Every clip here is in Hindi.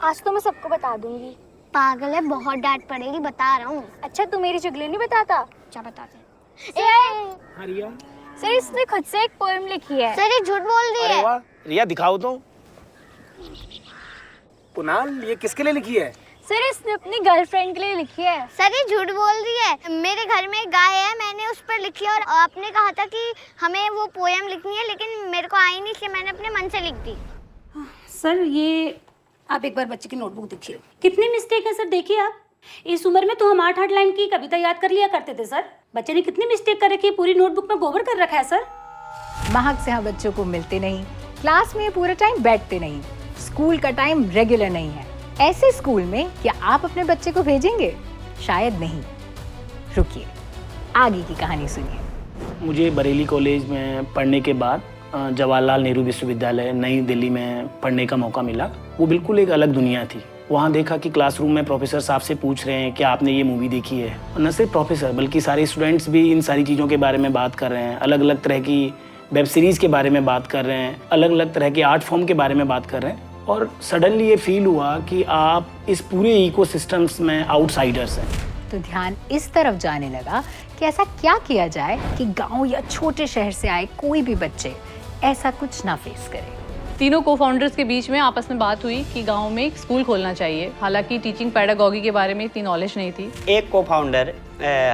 आज तो मैं सबको बता दूंगी। पागल है, बहुत डांट पड़ेगी, बता रहा हूँ। अच्छा तू मेरी चुगली नहीं बताता? क्या बताते? सर, रिया, सर इसने खुद से एक पोएम लिखी है। सर ये झूठ बोल रही अरे है। वाह, रिया दिखाओ तो। कुणाल, ये किसके लिए लिखी है? सर इसने अपनी गर्लफ्रेंड के लिए लिखी है। सर ये झूठ बोल रही है। मेरे घर में एक गाय है, मैंने उस पर लिखी और आपने कहा था कि हमें वो पोएम लिखनी है, लेकिन मेरे को आई नहीं, इसलिए मैंने अपने मन से लिख दी। सर ये आप एक बार बच्चे की नोटबुक देखिए, कितनी मिस्टेक है सर। देखिए आप, इस उम्र में तो हम 8-8 लाइन की कविता याद कर लिया करते थे सर। बच्चे ने कितनी मिस्टेक कर रखी है, पूरी नोटबुक में गोबर कर रखा है सर। महक से हम बच्चों को मिलते नहीं, क्लास में पूरा टाइम बैठते नहीं, स्कूल का टाइम रेगुलर नहीं है। ऐसे स्कूल में क्या आप अपने बच्चे को भेजेंगे? शायद नहीं। रुकिए, आगे की कहानी सुनिए। मुझे बरेली कॉलेज में पढ़ने के बाद जवाहरलाल नेहरू विश्वविद्यालय नई दिल्ली में पढ़ने का मौका मिला। वो बिल्कुल एक अलग दुनिया थी। वहाँ देखा कि क्लासरूम में प्रोफेसर साहब से पूछ रहे हैं कि आपने ये मूवी देखी है। और न सिर्फ प्रोफेसर बल्कि सारे स्टूडेंट्स भी इन सारी चीज़ों के बारे में बात कर रहे हैं। अलग अलग तरह की वेब सीरीज़ के बारे में बात कर रहे हैं, अलग अलग तरह के आर्ट फॉर्म के बारे में बात कर रहे हैं। और सडनली ये फील हुआ कि आप इस पूरे इकोसिस्टम्स में आउटसाइडर्स हैं। तो ध्यान इस तरफ जाने लगा कि ऐसा क्या किया जाए कि गांव या छोटे शहर से आए कोई भी बच्चे ऐसा कुछ ना फेस करे। तीनों को-फाउंडर्स के बीच में आपस में बात हुई कि गांव में एक स्कूल खोलना चाहिए। हालांकि टीचिंग पेडागॉजी के बारे में इतनी नॉलेज नहीं थी। एक को-फाउंडर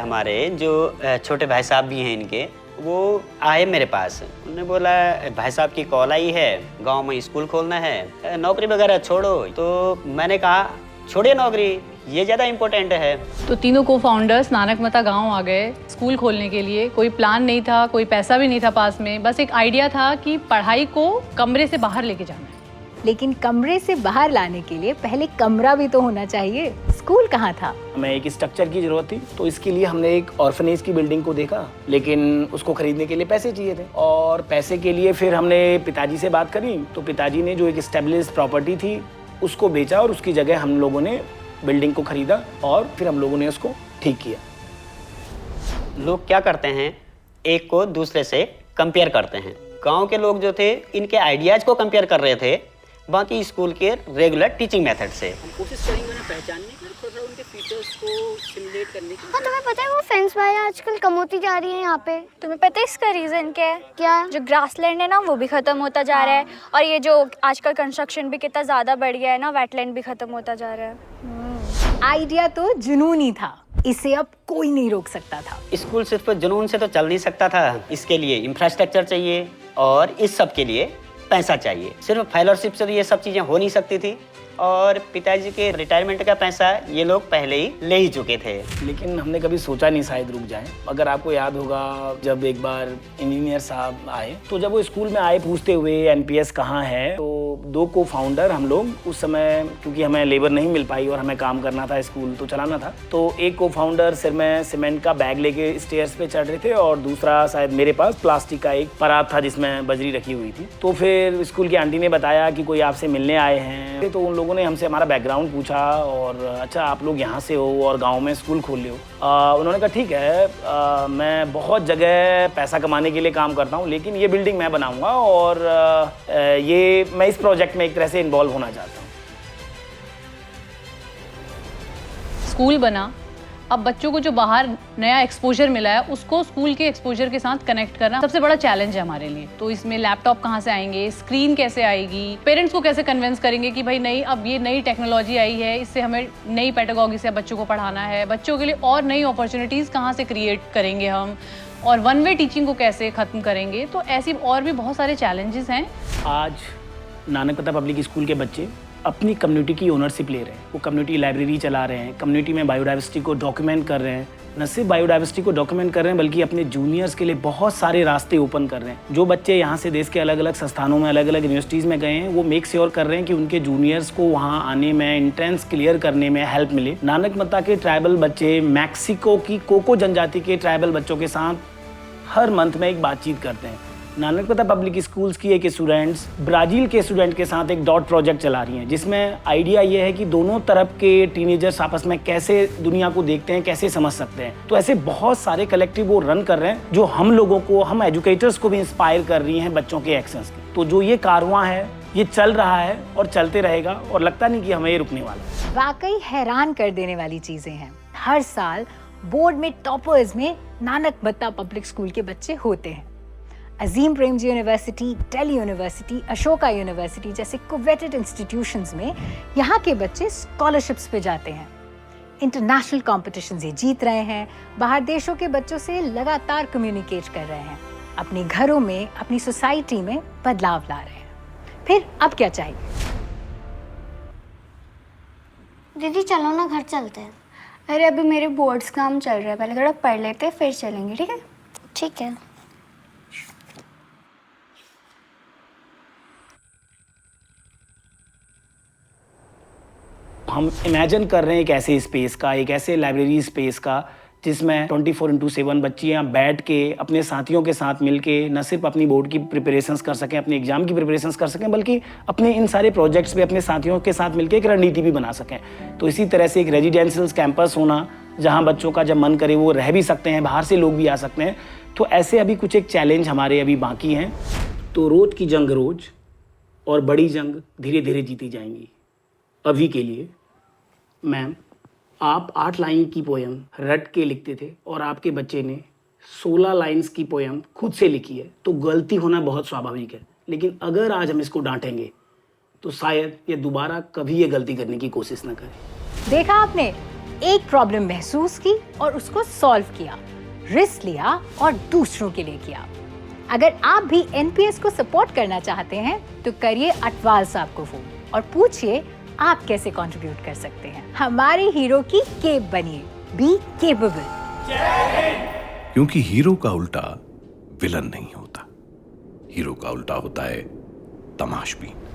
हमारे जो छोटे भाई साहब भी हैं इनके, वो आए मेरे पास। उन्होंने बोला भाई साहब की कॉल आई है, गांव में स्कूल खोलना है, नौकरी वगैरह छोड़ो। तो मैंने कहा छोड़िए नौकरी, ये ज़्यादा इम्पोर्टेंट है। तो तीनों को-फाउंडर्स नानकमता गांव आ गए स्कूल खोलने के लिए। कोई प्लान नहीं था, कोई पैसा भी नहीं था पास में, बस एक आइडिया था कि पढ़ाई को कमरे से बाहर लेके जाना है। लेकिन कमरे से बाहर लाने के लिए पहले कमरा भी तो होना चाहिए। स्कूल कहाँ था? हमें एक स्ट्रक्चर की जरूरत थी, तो इसके लिए हमने एक ऑर्फनेज की बिल्डिंग को देखा, लेकिन उसको खरीदने के लिए पैसे चाहिए थे। और पैसे के लिए फिर हमने पिताजी से बात करी, तो पिताजी ने जो एक एस्टेब्लिश्ड प्रॉपर्टी थी उसको बेचा और उसकी जगह हम लोगों ने बिल्डिंग को खरीदा और फिर हम लोगों ने उसको ठीक किया। लोग क्या करते हैं, एक को दूसरे से कंपेयर करते हैं। गांव के लोग जो थे इनके आइडियाज़ को कंपेयर कर रहे थे बाकी स्कूल के रेगुलर टीचिंग मेथड से। हम कोशिश करेंगे ना पहचानने की, थोड़ा उनके फीचर्स को सिमुलेट करने की। हाँ तुम्हें पता है वो फेंस भाई आजकल कम होती जा रही है यहाँ पे। तुम्हें पता है इसका रीजन क्या है? क्या? जो ग्रासलैंड है ना वो भी खत्म होता जा रहा है, और ये जो आजकल कंस्ट्रक्शन भी कितना ज्यादा बढ़ गया है ना, वेटलैंड भी खत्म होता जा रहा है। आइडिया तो जुनूनी था, इसे अब कोई नहीं रोक सकता था। स्कूल सिर्फ जुनून से तो चल नहीं सकता था, इसके लिए इंफ्रास्ट्रक्चर चाहिए और इस सब के लिए पैसा चाहिए। सिर्फ फेलोशिप से तो ये सब चीज़ें हो नहीं सकती थी। और पिताजी के रिटायरमेंट का पैसा ये लोग पहले ही ले ही चुके थे। लेकिन हमने कभी सोचा नहीं शायद रुक जाएं। अगर आपको याद होगा, जब एक बार इंजीनियर साहब आए, तो जब वो स्कूल में आए पूछते हुए एनपीएस कहाँ है, तो दो को फाउंडर हम लोग उस समय, क्योंकि हमें लेबर नहीं मिल पाई और हमें काम करना था, स्कूल तो चलाना था, तो एक को फाउंडर सिर में सीमेंट का बैग लेके स्टेयर्स पे चढ़ रहे थे और दूसरा शायद मेरे पास प्लास्टिक का एक परात था जिसमें बजरी रखी हुई थी। तो फिर स्कूल की आंटी ने बताया कि कोई आपसे मिलने आए हैं। तो उन लोगों ने हमसे हमारा बैकग्राउंड पूछा और अच्छा आप लोग यहाँ से हो और गांव में स्कूल खोल रहे हो। उन्होंने कहा ठीक है, मैं बहुत जगह पैसा कमाने के लिए काम करता हूँ, लेकिन ये बिल्डिंग मैं बनाऊँगा और ये मैं इस प्रोजेक्ट में एक तरह से इन्वॉल्व होना चाहता हूँ। स्कूल बना, अब बच्चों को जो बाहर नया एक्सपोजर मिला है उसको स्कूल के एक्सपोजर के साथ कनेक्ट करना सबसे बड़ा चैलेंज है हमारे लिए। तो इसमें लैपटॉप कहाँ से आएंगे, स्क्रीन कैसे आएगी, पेरेंट्स को कैसे कन्विंस करेंगे कि भाई नहीं, अब ये नई टेक्नोलॉजी आई है, इससे हमें नई पेडागॉजी से बच्चों को पढ़ाना है, बच्चों के लिए और नई अपॉर्चुनिटीज़ कहाँ से क्रिएट करेंगे हम, और वन वे टीचिंग को कैसे ख़त्म करेंगे। तो ऐसी और भी बहुत सारे चैलेंजेस हैं। आज नानकमता पब्लिक स्कूल के बच्चे अपनी कम्युनिटी की ओनरशिप ले रहे हैं। वो कम्युनिटी लाइब्रेरी चला रहे हैं, कम्युनिटी में बायोडाइवर्सिटी को डॉक्यूमेंट कर रहे हैं। न सिर्फ बायोडाइवर्सिटी को डॉक्यूमेंट कर रहे हैं बल्कि अपने जूनियर्स के लिए बहुत सारे रास्ते ओपन कर रहे हैं। जो बच्चे यहाँ से देश के अलग अलग संस्थानों में, अलग अलग यूनिवर्सिटीज़ में गए हैं, वो मेक श्योर कर रहे हैं कि उनके जूनियर्स को वहाँ आने में, एंट्रेंस क्लियर करने में हेल्प मिले। नानकमता के ट्राइबल बच्चे मैक्सिको की कोको जनजाति के ट्राइबल बच्चों के साथ हर मंथ में एक बातचीत करते हैं। नानकमता पब्लिक स्कूल्स की एक स्टूडेंट्स ब्राज़ील के स्टूडेंट के साथ एक डॉट प्रोजेक्ट चला रही हैं, जिसमें आइडिया ये है कि दोनों तरफ के टीनेजर्स आपस में कैसे दुनिया को देखते हैं, कैसे समझ सकते हैं। तो ऐसे बहुत सारे कलेक्टिव वो रन कर रहे हैं जो हम लोगों को, हम एजुकेटर्स को भी इंस्पायर कर रही हैं बच्चों के एक्शंस की। तो जो ये कारवां है, ये चल रहा है और चलते रहेगा और लगता नहीं कि हमें ये रुकने वाला है। वाकई हैरान कर देने वाली चीजें हैं। हर साल बोर्ड में टॉपर्स में नानक मत्ता पब्लिक स्कूल के बच्चे होते हैं। Azim Premji university, Delhi university, Ashoka university जैसे कोवेटेड इंस्टीट्यूशंस में यहाँ के बच्चे स्कॉलरशिप्स पे जाते हैं। इंटरनेशनल कॉम्पिटिशन्स ये जीत रहे हैं, बाहर देशों के बच्चों से लगातार कम्युनिकेट कर रहे हैं, अपने घरों में, अपनी सोसाइटी में बदलाव ला रहे हैं। फिर अब क्या चाहिए? दीदी चलो ना घर चलते हैं। अरे अभी मेरे बोर्ड्स काम चल रहा है, पहले थोड़ा पढ़ लेते हैं फिर चलेंगे, ठीक है? ठीक है। हम इमेजिन कर रहे हैं एक ऐसे स्पेस का, एक ऐसे लाइब्रेरी स्पेस का जिसमें 24/7 बच्चे यहाँ बैठ के अपने साथियों के साथ मिलके न सिर्फ अपनी बोर्ड की प्रिपरेशंस कर सकें, अपने एग्जाम की प्रिपरेशंस कर सकें, बल्कि अपने इन सारे प्रोजेक्ट्स पे अपने साथियों के साथ मिलके एक रणनीति भी बना सकें। तो इसी तरह से एक रेजिडेंशियल कैंपस होना जहाँ बच्चों का जब मन करे वो रह भी सकते हैं, बाहर से लोग भी आ सकते हैं। तो ऐसे अभी कुछ एक चैलेंज हमारे अभी बाकी हैं। तो रोज की जंग रोज और बड़ी जंग धीरे धीरे जीती जाएंगी। अभी के लिए मैम, आप 8 लाइन की पोयम रट के लिखते थे और आपके बच्चे ने 16 लाइन्स की पोयम खुद से लिखी है, तो गलती होना बहुत स्वाभाविक है। लेकिन अगर आज हम इसको डांटेंगे तो शायद ये दोबारा कभी ये गलती करने की कोशिश ना करे। देखा आपने, एक प्रॉब्लम महसूस की और उसको सॉल्व किया, रिस्क लिया और दूसरों के लिए किया। अगर आप भी एनपीएस को सपोर्ट करना चाहते हैं तो करिए अटवाल साहब को फोन और पूछिए आप कैसे कंट्रीब्यूट कर सकते हैं। हमारे हीरो की केप बनिए, बी केपेबल। क्योंकि हीरो का उल्टा विलन नहीं होता, हीरो का उल्टा होता है तमाशबीन।